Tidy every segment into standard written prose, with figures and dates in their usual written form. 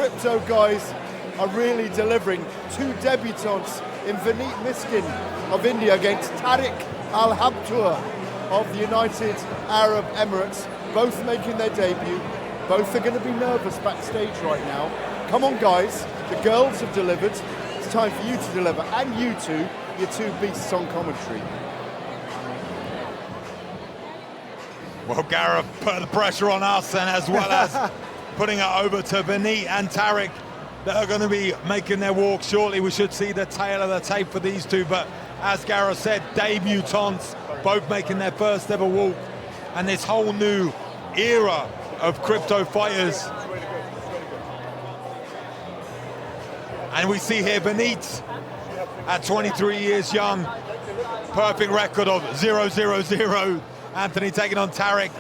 crypto guys are really delivering. Two debutants in Vineet Miskin of India against Tariq Al Habtoor of the United Arab Emirates, both making their debut. Both are going to be nervous backstage right now. Come on guys, the girls have delivered. It's time for you to deliver, and you two, your two beasts on commentary. Well, Gareth put the pressure on us, and as well as putting it over to Vineet and Tariq, that are going to be making their walk shortly. We should see the tail of the tape for these two, but as Gareth said, debutantes, both making their first ever walk, and this whole new era of crypto fighters. And we see here Vineet at 23 years young, perfect record of 0-0-0. Anthony taking on Tariq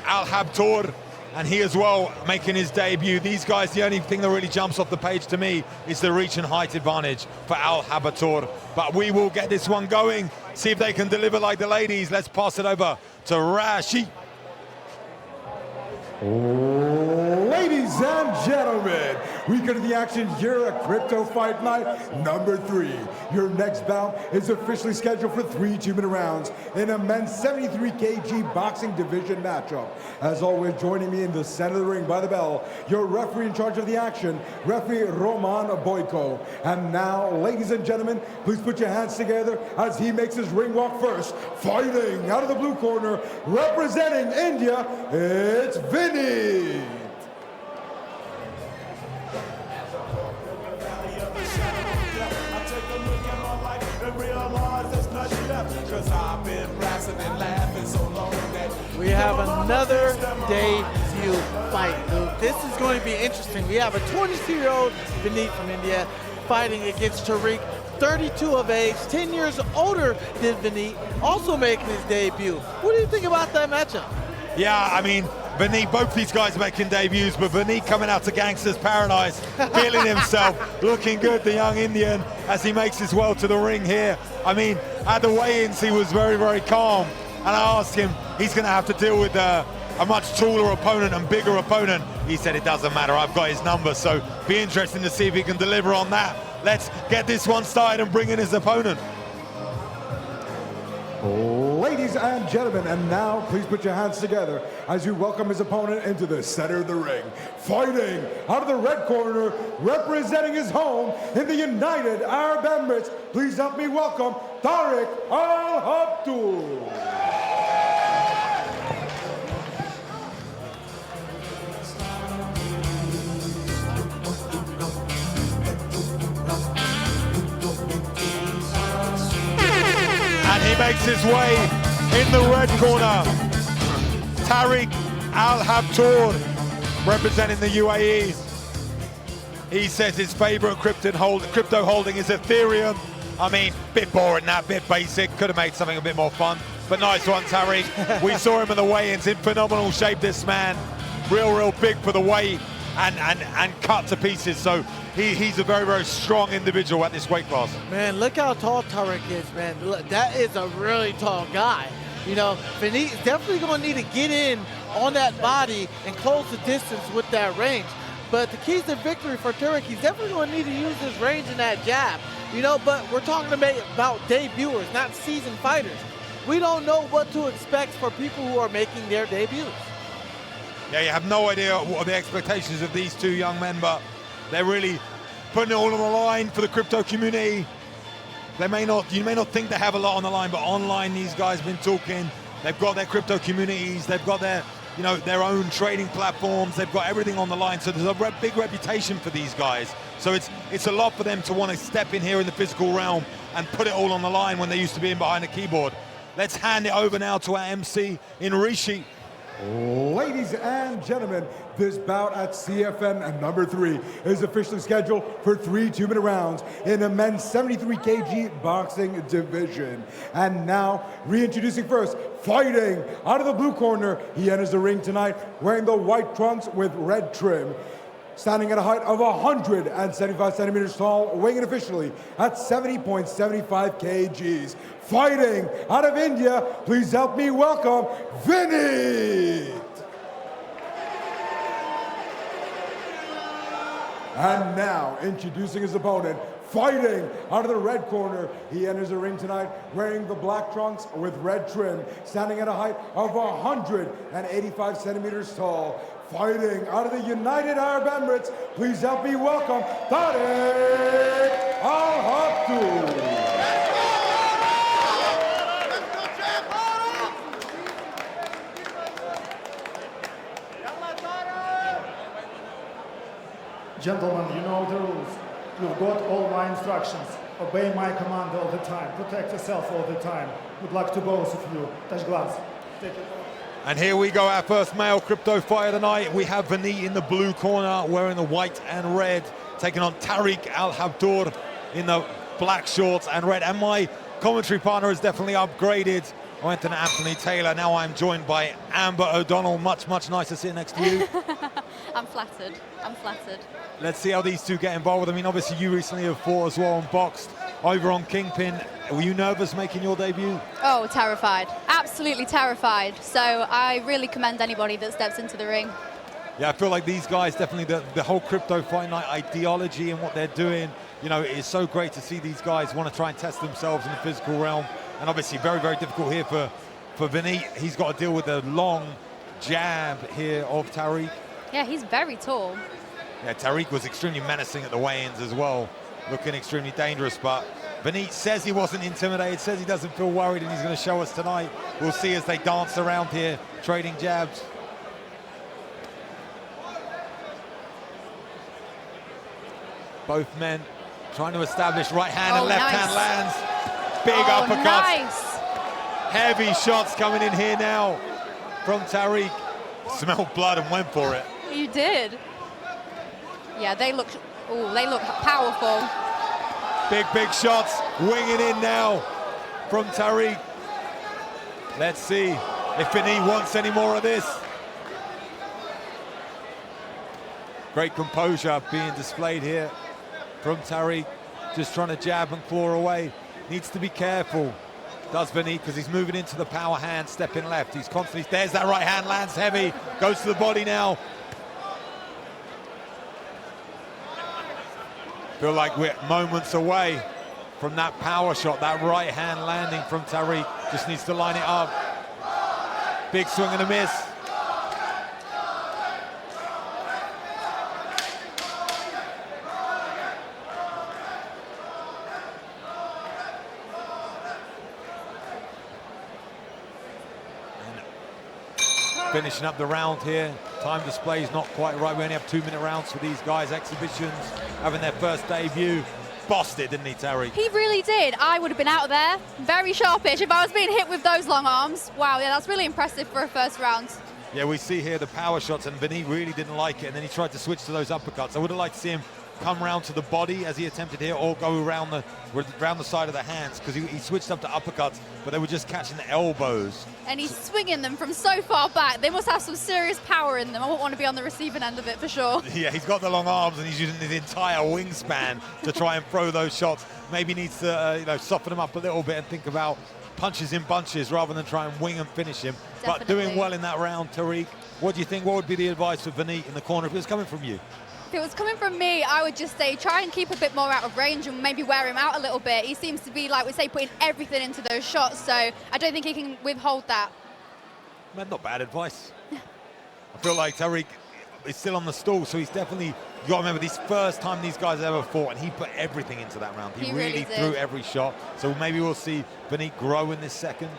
Al Habtoor, and he as well making his debut. These guys, the only thing that really jumps off the page to me is the reach and height advantage for Al Habtoor. But we will get this one going, see if they can deliver like the ladies. Let's pass it over to Rashi. Ladies and gentlemen, we go to the action here at Crypto Fight Night number 3. Your next bout is officially scheduled for 3 2-minute rounds in a men's 73 kg boxing division matchup. As always, joining me in the center of the ring by the bell, your referee in charge of the action, referee Roman Boyko. And now, ladies and gentlemen, please put your hands together as he makes his ring walk first. Fighting out of the blue corner, representing India, it's Vineet. We have another debut fight, Luke. This is going to be interesting. We have a 22-year-old Vineet from India fighting against Tariq, 32 of age, 10 years older than Vineet, also making his debut. What do you think about that matchup? Yeah, I mean, Vineet, both these guys making debuts, but Vineet coming out to Gangster's Paradise, feeling himself, looking good, the young Indian, as he makes his way to the ring here. I mean, at the weigh-ins, he was very, very calm. And I asked him, he's going to have to deal with a much taller opponent and bigger opponent. He said, it doesn't matter, I've got his number. So be interesting to see if he can deliver on that. Let's get this one started and bring in his opponent. Ladies and gentlemen, and now please put your hands together as you welcome his opponent into the center of the ring. Fighting out of the red corner, representing his home in the United Arab Emirates, please help me welcome Tariq Al Habtoor. And he makes his way in the red corner. Tariq Al Habtoor, representing the UAE. He says his favorite crypto holding is Ethereum. I mean, bit boring that, bit basic. Could have made something a bit more fun. But nice one, Tariq. We saw him in the weigh-ins, in phenomenal shape, this man. Real big for the weight and cut to pieces. So he's a very, very strong individual at this weight class. Man, look how tall Tariq is, man. Look, that is a really tall guy. You know, Vineet is definitely going to need to get in on that body and close the distance with that range. But the keys to victory for Tariq, he's definitely going to need to use his range in that jab. You know, but we're talking about debuters, not seasoned fighters. We don't know what to expect for people who are making their debuts. Yeah, you have no idea what are the expectations of these two young men, but they're really putting it all on the line for the crypto community. You may not think they have a lot on the line, but online these guys have been talking. They've got their crypto communities, they've got their, their own trading platforms, they've got everything on the line. So there's a big reputation for these guys. So it's a lot for them to want to step in here in the physical realm and put it all on the line when they used to be in behind a keyboard. Let's hand it over now to our MC in Rishi. Ladies and gentlemen, this bout at CFN number 3 is officially scheduled for 3 2-minute rounds in a men's 73 kg boxing division. And now, reintroducing first, fighting out of the blue corner, he enters the ring tonight wearing the white trunks with red trim. Standing at a height of 175 centimeters tall, weighing in officially at 70.75 kgs. Fighting out of India, please help me welcome Vineet. And now, introducing his opponent, fighting out of the red corner, he enters the ring tonight wearing the black trunks with red trim, standing at a height of 185 centimeters tall. Fighting out of the United Arab Emirates, please help me welcome Tariq Al Habtoor. Gentlemen, you know the rules. You've got all my instructions. Obey my command all the time. Protect yourself all the time. Good luck to both of you. Touch gloves. Take it. And here we go, our first male crypto fight of the night. We have Vineet in the blue corner, wearing the white and red, taking on Tariq Al Habtoor in the black shorts and red. And my commentary partner has definitely upgraded. I went to Anthony Taylor. Now I'm joined by Amber O'Donnell. Much, much nicer sitting next to you. I'm flattered. I'm flattered. Let's see how these two get involved. I mean, obviously you recently have fought as well and boxed over on Kingpin. Were you nervous making your debut? Oh, terrified. Absolutely terrified. So I really commend anybody that steps into the ring. Yeah, I feel like these guys, definitely the whole crypto fight night ideology and what they're doing, you know, it is so great to see these guys want to try and test themselves in the physical realm. And obviously very, very difficult here for Vineet. He's got to deal with the long jab here of Tariq. Yeah, he's very tall. Yeah, Tariq was extremely menacing at the weigh-ins as well, looking extremely dangerous, but Vineet says he wasn't intimidated, says he doesn't feel worried, and he's going to show us tonight. We'll see as they dance around here, trading jabs. Both men trying to establish right hand and left hand lands. Big uppercuts. Nice. Heavy shots coming in here now from Tariq. Smelled blood and went for it. You did. Yeah, they look powerful. Big, big shots winging in now from Tariq. Let's see if Vineet wants any more of this. Great composure being displayed here from Tariq. Just trying to jab and claw away. Needs to be careful, does Vineet, because he's moving into the power hand, stepping left. He's constantly, there's that right hand, lands heavy, goes to the body now. Feel like we're moments away from that power shot, that right hand landing from Tariq. Just needs to line it up. Big swing and a miss. Finishing up the round here. Time display is not quite right. We only have 2-minute rounds for these guys. Exhibitions having their first debut. Bossed it, didn't he, Tariq? He really did. I would have been out of there. Very sharpish if I was being hit with those long arms. Wow, yeah, that's really impressive for a first round. Yeah, we see here the power shots, and Vineet really didn't like it, and then he tried to switch to those uppercuts. I would have liked to see him come round to the body as he attempted here, or go around the side of the hands, because he switched up to uppercuts, but they were just catching the elbows. And he's swinging them from so far back. They must have some serious power in them. I wouldn't want to be on the receiving end of it for sure. Yeah, he's got the long arms, and he's using his entire wingspan to try and throw those shots. Maybe needs to soften them up a little bit and think about punches in bunches rather than try and wing and finish him. Definitely. But doing well in that round, Tariq. What do you think? What would be the advice for Vineet in the corner if it was coming from you? If it was coming from me, I would just say try and keep a bit more out of range and maybe wear him out a little bit. He seems to be, like we say, putting everything into those shots, so I don't think he can withhold that. Man, not bad advice. I feel like Tariq is still on the stool, so he's definitely, you got to remember, this first time these guys ever fought, and he put everything into that round. He really threw every shot, so maybe we'll see Vineet grow in this second.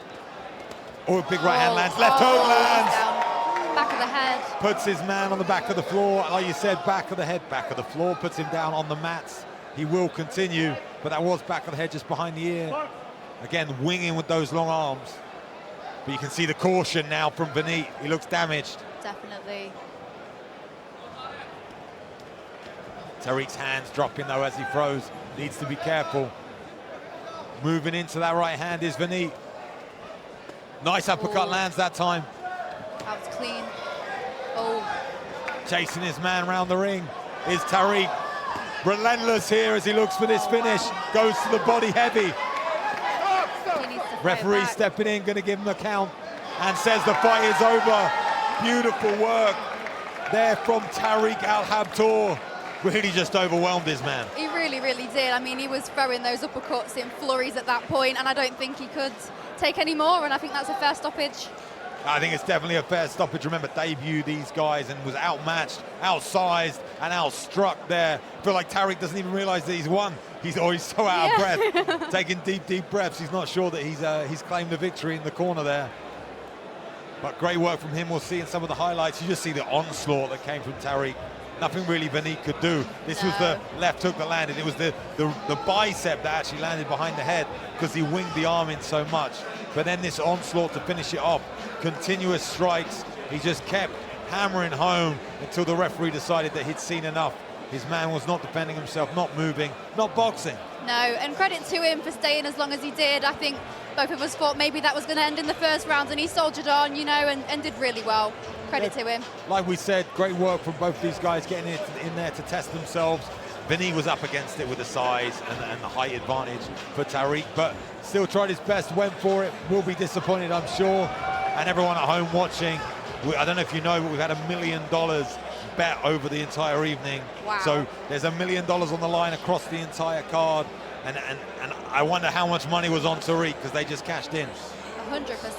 Oh, big right hand lands, left hook lands! Down. Back of the head. Puts his man on the back of the floor. Like you said, back of the head, back of the floor. Puts him down on the mats. He will continue, but that was back of the head just behind the ear. Again, winging with those long arms. But you can see the caution now from Vineet. He looks damaged. Definitely. Tariq's hands dropping though as he throws. Needs to be careful. Moving into that right hand is Vineet. Nice uppercut lands that time. That was clean. Oh. Chasing his man around the ring is Tariq. Relentless here as he looks for this finish. Goes to the body heavy. Referee stepping in, going to give him a count, and says the fight is over. Beautiful work there from Tariq Al Habtoor. really just overwhelmed his man. He really, really did. I mean, he was throwing those uppercuts in flurries at that point, and I don't think he could take any more, and I think that's a fair stoppage. I think it's definitely a fair stoppage. Remember, debuted these guys and was outmatched, outsized, and outstruck there. I feel like Tariq doesn't even realize that he's won. He's always so out of breath, taking deep, deep breaths. He's not sure that he's claimed the victory in the corner there. But great work from him. We'll see in some of the highlights. You just see the onslaught that came from Tariq. Nothing really Vineet could do. This was the left hook that landed. It was the bicep that actually landed behind the head because he winged the arm in so much. But then this onslaught to finish it off. Continuous strikes. He just kept hammering home until the referee decided that he'd seen enough. His man was not defending himself, not moving, not boxing. No, and credit to him for staying as long as he did. I think both of us thought maybe that was going to end in the first round, and he soldiered on, you know, and did really well. Credit to him. Like we said, great work from both these guys getting in there to test themselves. Vineet was up against it with the size and the height advantage for Tariq, but still tried his best, went for it. Will be disappointed, I'm sure. And everyone at home watching, I don't know if you know, but we've had $1 million bet over the entire evening. Wow. So there's $1 million on the line across the entire card. And I wonder how much money was on Tariq because they just cashed in. 100%.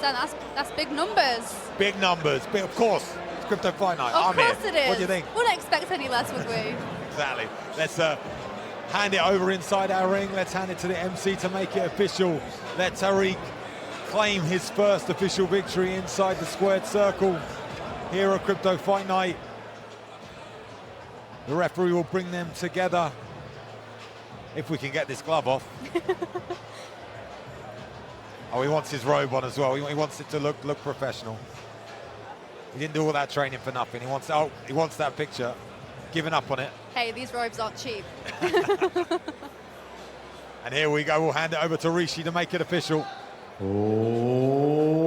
That's big numbers. Big numbers. Of course. It's Crypto Fight Night. Of course it is. What do you think? Wouldn't expect any less, would we? Exactly. Let's hand it over inside our ring. Let's hand it to the MC to make it official. Let Tariq claim his first official victory inside the squared circle here at Crypto Fight Night. The referee will bring them together if we can get this glove off. Oh, he wants his robe on as well. He wants it to look professional. He didn't do all that training for nothing. He wants that picture. Giving up on it. Hey, these robes aren't cheap. And here we go. We'll hand it over to Rishi to make it official.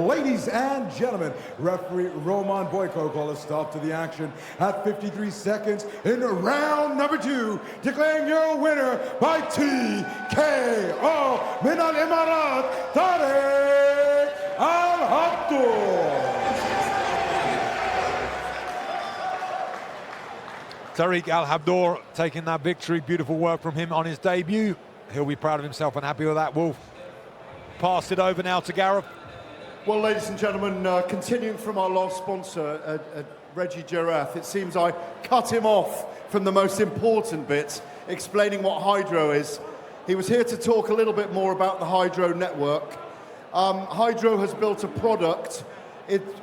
Ladies and gentlemen, referee Roman Boyko called a stop to the action at 53 seconds in round number 2, declaring your winner by TKO من الإمارات Tariq Al Habtoor. Tariq Al Habtoor taking that victory. Beautiful work from him on his debut. He'll be proud of himself and happy with that. We'll pass it over now to Gareth. Well, ladies and gentlemen, continuing from our last sponsor, Reggie Girath, it seems I cut him off from the most important bit, explaining what Hydro is. He was here to talk a little bit more about the Hydro network. Hydro has built a product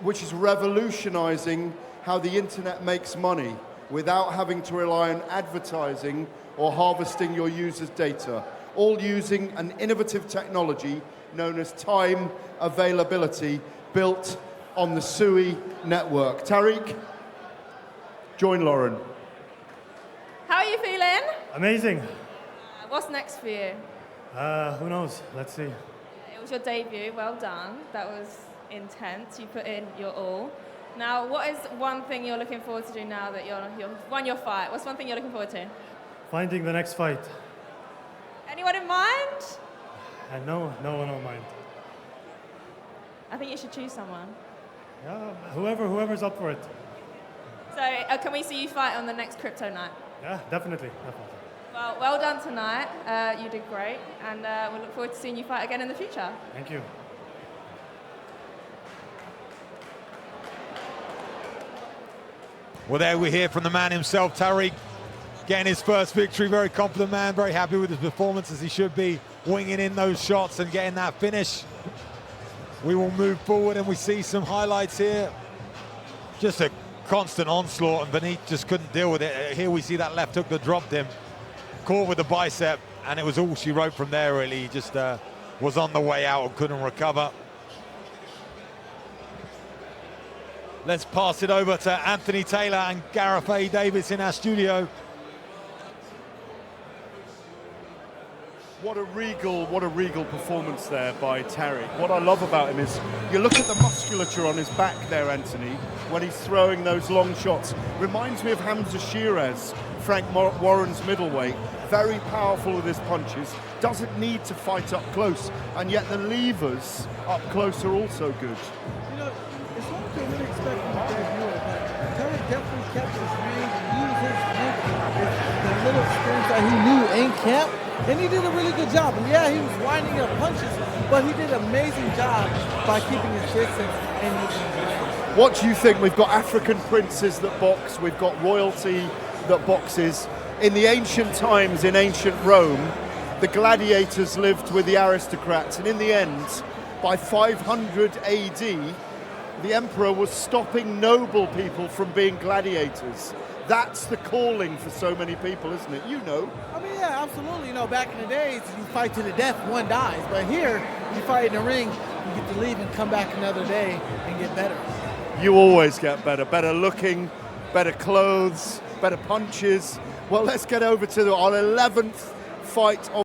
which is revolutionizing how the internet makes money without having to rely on advertising or harvesting your users' data, all using an innovative technology known as time availability, built on the SUI network. Tariq, join Lauren. How are you feeling? Amazing. What's next for you? Who knows? Let's see. It was your debut, well done. That was intense, you put in your all. Now, what is one thing you're looking forward to do now that you've won your fight? What's one thing you're looking forward to? Finding the next fight. Anyone in mind? No one in mind. I think you should choose someone. Yeah, whoever's up for it. So, can we see you fight on the next Crypto Night? Yeah, definitely. Well done tonight. You did great, and we look forward to seeing you fight again in the future. Thank you. Well, there we hear from the man himself, Tariq, getting his first victory. Very confident man, very happy with his performance, as he should be, winging in those shots and getting that finish. We will move forward and we see some highlights here. Just a constant onslaught, and Vineet just couldn't deal with it. Here we see that left hook that dropped him, caught with the bicep, and it was all she wrote from there, really. He just was on the way out and couldn't recover. Let's pass it over to Anthony Taylor and Gareth A. Davis in our studio. What a regal performance there by Tariq. What I love about him is, you look at the musculature on his back there, Anthony, when he's throwing those long shots. Reminds me of Hamza Shiraz, Frank Warren's middleweight. Very powerful with his punches, doesn't need to fight up close, and yet the levers up close are also good. You know, it's hard to really expect from a debut, but Tariq definitely kept his range and used his movement. The that he knew in camp, and he did a really good job. And yeah, he was winding up punches, but he did an amazing job by keeping his distance and using his range. What do you think? We've got African princes that box, we've got royalty that boxes. In the ancient times, in ancient Rome, the gladiators lived with the aristocrats, and in the end, by 500 AD, the emperor was stopping noble people from being gladiators. That's the calling for so many people, isn't it? You know. I mean, yeah, absolutely. You know, back in the days, you fight to the death, one dies. But here, you fight in the ring, you get to leave and come back another day and get better. You always get better. Better looking, better clothes, better punches. Well, let's get over to our 11th fight of